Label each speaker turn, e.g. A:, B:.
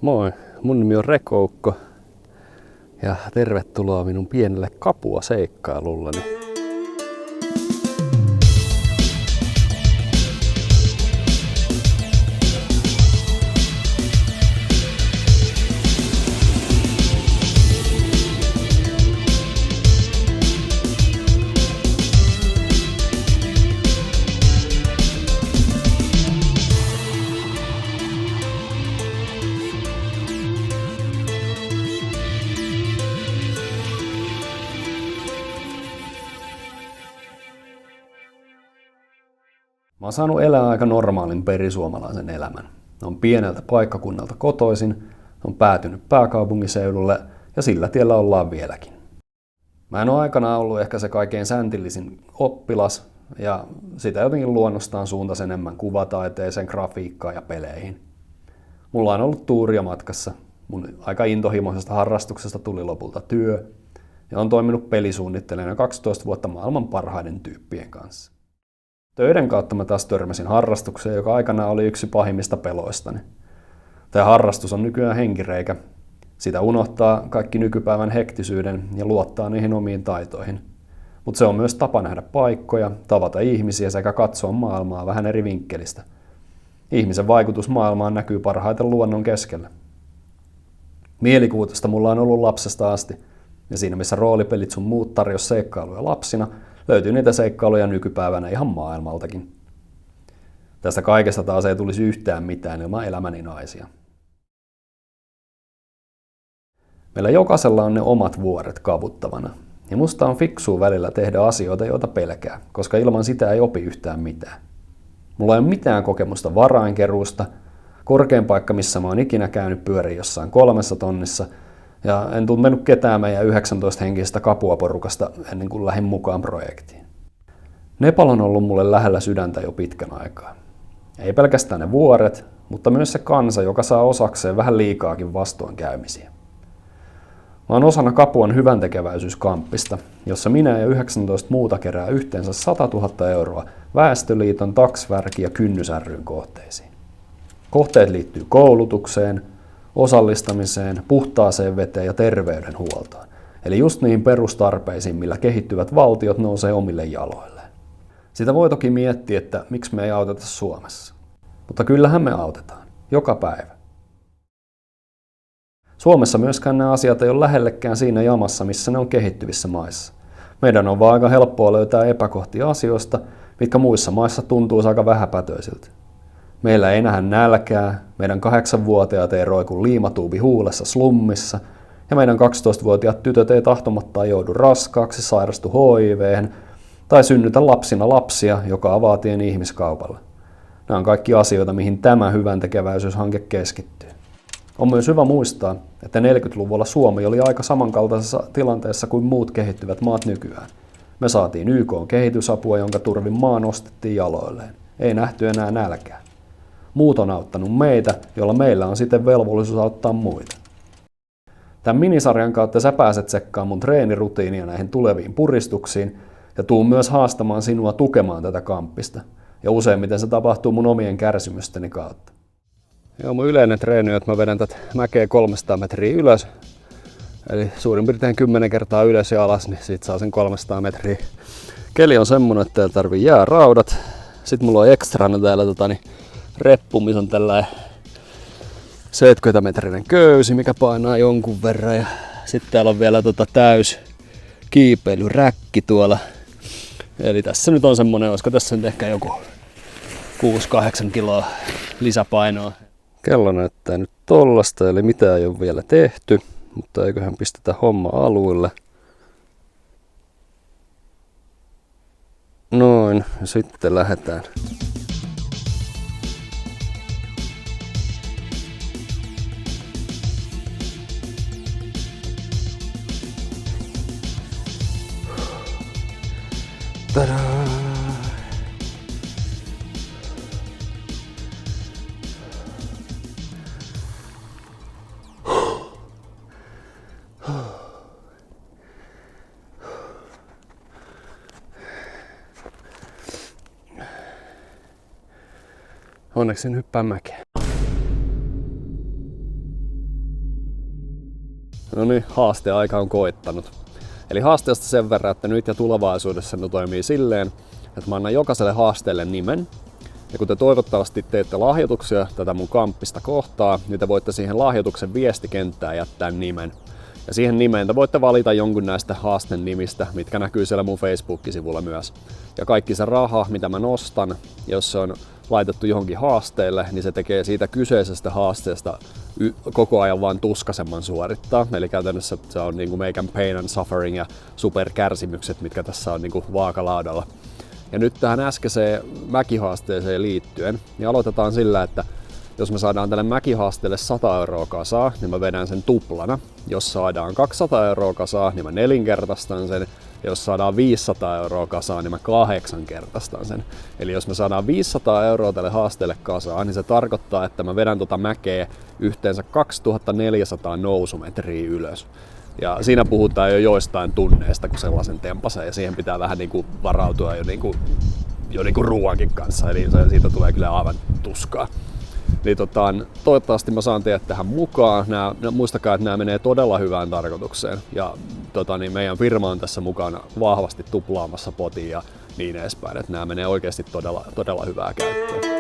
A: Moi, mun nimi on Rekoukko ja tervetuloa minun pienelle Capua-seikkailulleni. Mä oon saanut elää aika normaalin perisuomalaisen elämän. On pieneltä paikkakunnalta kotoisin, on päätynyt pääkaupunkiseudulle ja sillä tiellä ollaan vieläkin. Mä en ole aikanaan ollut ehkä se kaikkein säntillisin oppilas ja sitä jotenkin luonnostaan suuntas enemmän kuvataiteeseen, grafiikkaan ja peleihin. Mulla on ollut tuuria matkassa. Mun aika intohimoisesta harrastuksesta tuli lopulta työ ja on toiminut pelisuunnittelijana 12 vuotta maailman parhaiden tyyppien kanssa. Töiden kautta mä taas törmäsin harrastukseen, joka aikanaan oli yksi pahimmista peloistani. Tämä harrastus on nykyään henkireikä. Sitä unohtaa kaikki nykypäivän hektisyyden ja luottaa niihin omiin taitoihin. Mutta se on myös tapa nähdä paikkoja, tavata ihmisiä sekä katsoa maailmaa vähän eri vinkkelistä. Ihmisen vaikutus maailmaan näkyy parhaiten luonnon keskellä. Mielikuvitusta mulla on ollut lapsesta asti, ja siinä missä roolipelit sun muut tarjosi seikkailuja lapsina, löytyy niitä seikkailuja nykypäivänä ihan maailmaltakin. Tästä kaikesta taas ei tulisi yhtään mitään ilman elämäni naisia. Meillä jokaisella on ne omat vuoret kavuttavana. Ja musta on fiksua välillä tehdä asioita, joita pelkää, koska ilman sitä ei opi yhtään mitään. Mulla ei ole mitään kokemusta varainkeruusta. Korkein paikka, missä mä oon ikinä käynyt, pyörii jossain 3 tonnissa. Ja en tuntenut ketään meidän 19-henkisestä Capua-porukasta ennen kuin lähdin mukaan projektiin. Nepal on ollut mulle lähellä sydäntä jo pitkän aikaa. Ei pelkästään ne vuoret, mutta myös se kansa, joka saa osakseen vähän liikaakin vastoinkäymisiä. Mä oon osana Capuan hyväntekeväisyyskamppista, jossa minä ja 19 muuta kerää yhteensä 100 000 euroa Väestöliiton, Taksvärki ja Kynnys ry:n kohteisiin. Kohteet liittyy koulutukseen, osallistamiseen, puhtaaseen veteen ja terveydenhuoltoon. Eli just niihin perustarpeisiin, millä kehittyvät valtiot nousee omille jaloilleen. Sitä voi toki miettiä, että miksi me ei auteta Suomessa. Mutta kyllähän me autetaan. Joka päivä. Suomessa myöskään nämä asiat ei ole lähellekään siinä jamassa, missä ne on kehittyvissä maissa. Meidän on vaan aika helppoa löytää epäkohtia asioista, mitkä muissa maissa tuntuu aika vähäpätöisiltä. Meillä ei nähdä nälkää, meidän 8-vuotiaat ei roiku liimatuubi huulessa slummissa, ja meidän 12-vuotiaat tytöt ei tahtomattaan joudu raskaaksi, sairastu HIV:hen tai synnytä lapsina lapsia, joka avaa tien ihmiskaupalle. Nämä on kaikki asioita, mihin tämä hyväntekeväisyyshanke keskittyy. On myös hyvä muistaa, että 40-luvulla Suomi oli aika samankaltaisessa tilanteessa kuin muut kehittyvät maat nykyään. Me saatiin YK:n kehitysapua, jonka turvin maa nostettiin jaloilleen. Ei nähty enää nälkää. Muut on auttanut meitä, jolla meillä on sitten velvollisuus auttaa muita. Tämän minisarjan kautta sä pääset tsekkaamaan mun treenirutiinia näihin tuleviin puristuksiin ja tuun myös haastamaan sinua tukemaan tätä kamppista. Ja useimmiten se tapahtuu mun omien kärsimysteni kautta. Joo, mun yleinen treeni on, että mä vedän tätä mäkeä 300 metriä ylös. Eli suurin piirtein 10 kertaa ylös ja alas, niin siitä saa sen 300 metriä. Keli on semmonen, että täällä tarvii jääraudat. Sitten mulla on ekstrana täällä reppu, missä on tällainen 70-metrinen köysi, mikä painaa jonkun verran. Ja sitten täällä on vielä täys kiipeilyräkki tuolla. Eli tässä nyt on semmonen, olisiko tässä nyt ehkä joku 6-8 kiloa lisäpainoa. Kello näyttää nyt tollasta, eli mitään ei ole vielä tehty, mutta eiköhän pistetä homma aluille. Noin, sitten lähdetään. Tadaa! Onneksi en hyppää mäkeä. No niin, haasteaika on koittanut. Eli haasteesta sen verran, että nyt ja tulevaisuudessa ne toimii silleen, että mä annan jokaiselle haasteelle nimen. Ja kun te toivottavasti teette lahjoituksia tätä mun kamppista kohtaa, niin te voitte siihen lahjoituksen viestikenttään jättää nimen. Ja siihen nimeen te voitte valita jonkun näistä haasten nimistä, mitkä näkyy siellä mun Facebook-sivulla myös. Ja kaikki se raha, mitä mä nostan, jos se on laitettu johonkin haasteelle, niin se tekee siitä kyseisestä haasteesta koko ajan vaan tuskaisemman suorittaa. Eli käytännössä se on niinku meikän pain and suffering ja superkärsimykset, mitkä tässä on niinku vaakalaudalla. Ja nyt tähän äskeiseen mäkihaasteeseen liittyen, niin aloitetaan sillä, että jos me saadaan tälle mäkihaasteelle 100 euroa kasaa, niin mä vedän sen tuplana. Jos saadaan 200 euroa kasaa, niin mä nelinkertaistan sen. Ja jos saadaan 500 euroa kasaa, niin mä 8-kertaistan sen. Eli jos me saadaan 500 euroa tälle haasteelle kasaan, niin se tarkoittaa, että mä vedän tota mäkeä yhteensä 2400 nousumetriä ylös. Ja siinä puhutaan jo joistain tunneista, kun sellaisen tempasee, ja siihen pitää vähän niinku varautua jo niinku ruoankin kanssa, eli siitä tulee kyllä aivan tuskaa. Niin toivottavasti mä saan teidät tähän mukaan. Muistakaa, että nämä menee todella hyvään tarkoitukseen. Ja meidän firma on tässä mukana vahvasti tuplaamassa potin ja niin edespäin. Että nämä menee oikeasti todella hyvää käyttöön.